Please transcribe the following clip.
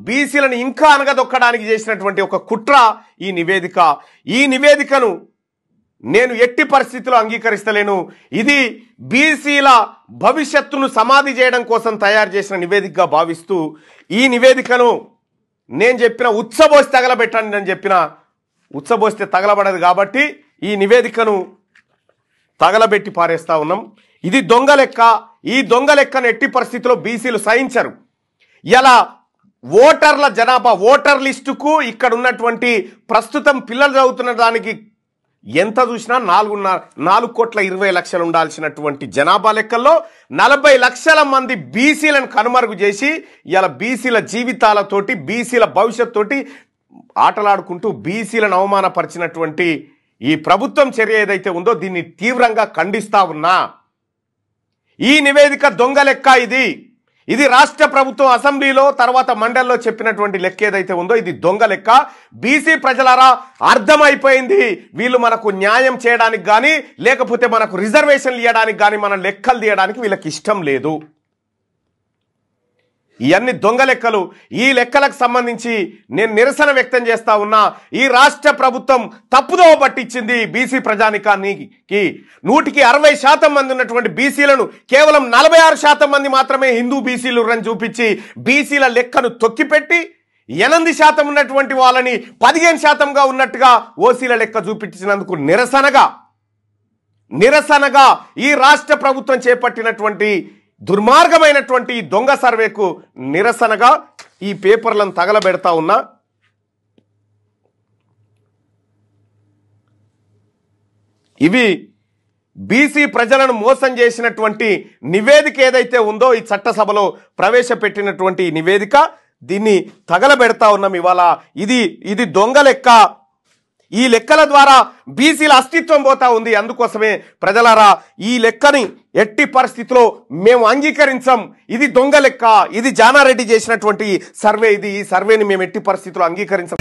బీసీలను ఇంకా అనగదొక్కడానికి చేసినటువంటి ఒక కుట్ర ఈ నివేదిక. ఈ నివేదికను నేను ఎట్టి పరిస్థితుల్లో అంగీకరిస్తలేను. ఇది బీసీల భవిష్యత్తును సమాధి చేయడం కోసం తయారు చేసిన నివేదికగా భావిస్తూ ఈ నివేదికను నేను చెప్పిన ఉత్సబోసి తగలబెట్టండి అని చెప్పిన ఉత్సబోస్తే తగలబడదు కాబట్టి ఈ నివేదికను తగలబెట్టి పారేస్తా ఉన్నాం. ఇది దొంగ లెక్క. ఈ దొంగ లెక్కను ఎట్టి పరిస్థితుల్లో బీసీలు సహించరు. ఇలా ఓటర్ల జనాభా ఓటర్ లిస్టుకు ఇక్కడ ఉన్నటువంటి ప్రస్తుతం పిల్లలు చదువుతున్న దానికి ఎంత చూసినా 4,20,00,000 ఉండాల్సినటువంటి జనాభా లెక్కల్లో 40 లక్షల మంది బీసీలను కనుమరుగు చేసి ఇలా బీసీల జీవితాలతోటి బీసీల భవిష్యత్తు ఆటలాడుకుంటూ బీసీలను అవమానపరిచినటువంటి ఈ ప్రభుత్వం చర్య ఏదైతే ఉందో దీన్ని తీవ్రంగా ఖండిస్తా ఉన్నా. ఈ నివేదిక దొంగ లెక్క. ఇది రాష్ట్ర ప్రభుత్వం అసెంబ్లీలో తర్వాత మండలిలో చెప్పినటువంటి లెక్క ఏదైతే ఉందో ఇది దొంగ లెక్క. బీసీ ప్రజలారా అర్థమైపోయింది. వీళ్ళు మనకు న్యాయం చేయడానికి కానీ లేకపోతే మనకు రిజర్వేషన్లు ఇవ్వడానికి కానీ మన లెక్కలు తీయడానికి వీళ్ళకి ఇష్టం లేదు. ఇవన్నీ దొంగ లెక్కలు. ఈ లెక్కలకు సంబంధించి నేను నిరసన వ్యక్తం చేస్తా ఉన్నా. ఈ రాష్ట్ర ప్రభుత్వం తప్పుదోవ పట్టించింది బీసీ ప్రజానికానికి. 160% మంది ఉన్నటువంటి బీసీలను కేవలం 46% మంది మాత్రమే హిందూ బీసీలు అని చూపించి బీసీల లెక్కను తొక్కిపెట్టి 8% ఉన్నటువంటి వాళ్ళని 15%గా ఉన్నట్టుగా ఓసీల లెక్క చూపించినందుకు నిరసనగా ఈ రాష్ట్ర ప్రభుత్వం చేపట్టినటువంటి దుర్మార్గమైనటువంటి దొంగ సర్వేకు నిరసనగా ఈ పేపర్లను తగలబెడతా ఉన్నా. ఇవి బీసీ ప్రజలను మోసం చేసినటువంటి నివేదిక ఏదైతే ఉందో ఈ చట్టసభలో ప్రవేశపెట్టినటువంటి నివేదిక దీన్ని తగలబెడతా ఉన్నాం ఇవాళ. ఇది దొంగ లెక్క. ఈ లెక్కల ద్వారా బీసీల అస్తిత్వం పోతా ఉంది. అందుకోసమే ప్రజలారా ఈ లెక్కని ఎట్టి పరిస్థితిలో మేము అంగీకరించం. ఇది దొంగ లెక్క. ఇది జానారెడ్డి చేసినటువంటి సర్వే. ఈ సర్వేని మేము ఎట్టి పరిస్థితిలో అంగీకరించం.